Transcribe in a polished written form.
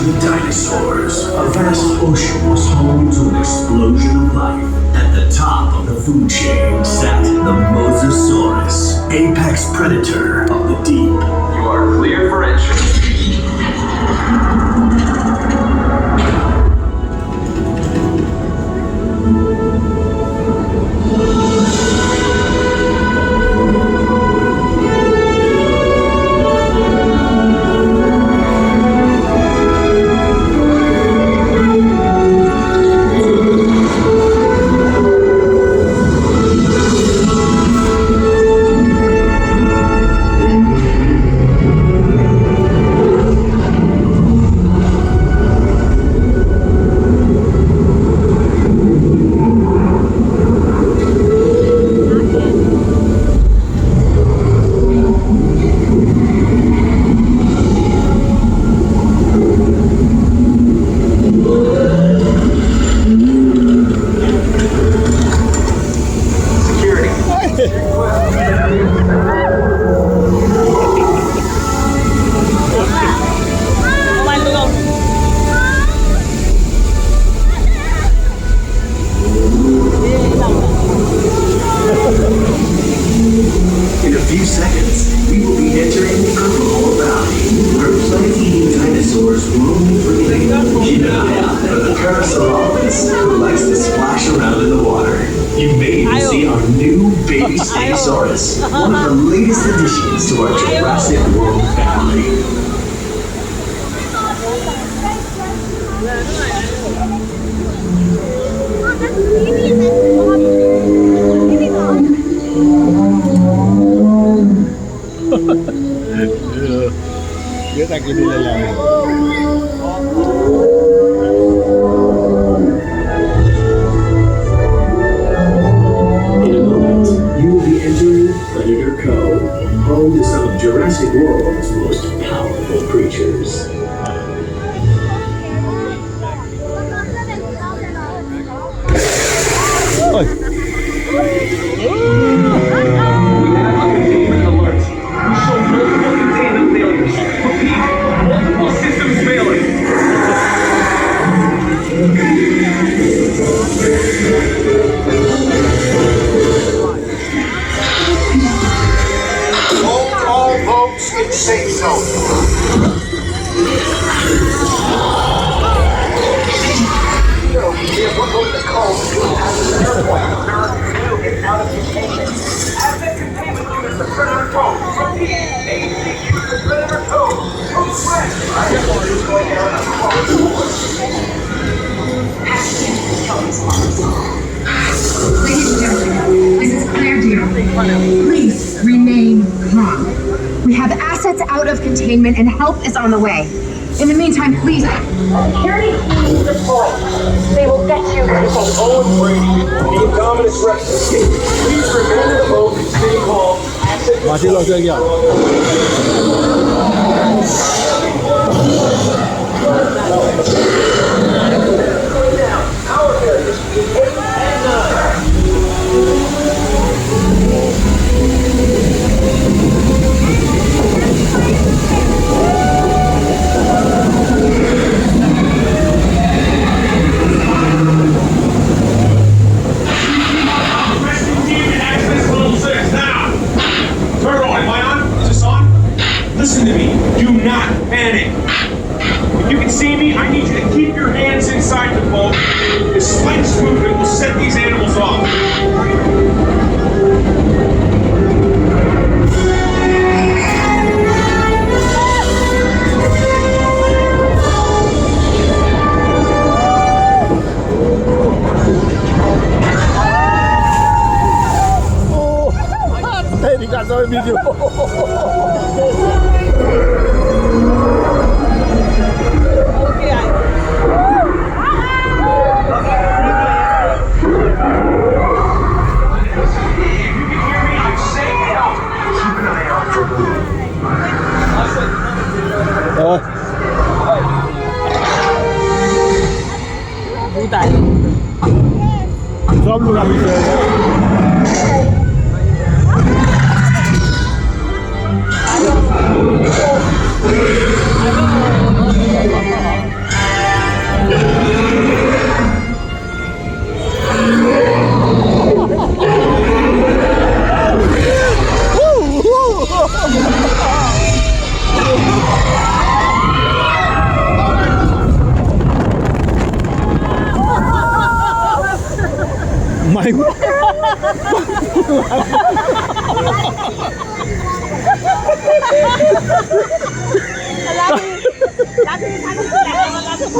the dinosaurs, a vast ocean was home to an explosion of life. At the top of the food chain sat the Mosasaurus, apex predator of the deep. You are clear for entry. One of the latest additions to our Jurassic World family. Dia tak kena dalam. Home to some of Jurassic World's most powerful creatures. We have a containment alert. We show multiple containment failures. Repeat, multiple systems failing. In safe zone. We're going to call out of containment. Asset containment unit, the predator code. Repeat, ACU, the predator code. Code red. I am going down a Ladies and gentlemen, this is Claire Deer. Please remain calm. We have assets out of containment and help is on the way. In the meantime, please. Security teams deployed. They will get you to the Owen Brady. The Indominus Rex escape. Please remain in the boat and stay calm. Masih lost lagi ah. Going down. Power barriers 8 and 9. Listen to me. Do not panic. If you can see me, I need you to keep your hands inside the boat. The slightest movement will set these animals off. Ini kat saya video. Bukan. Zoom dulu habis ya. ไม่ Lagi, lagi, lagi, lagi, lagi,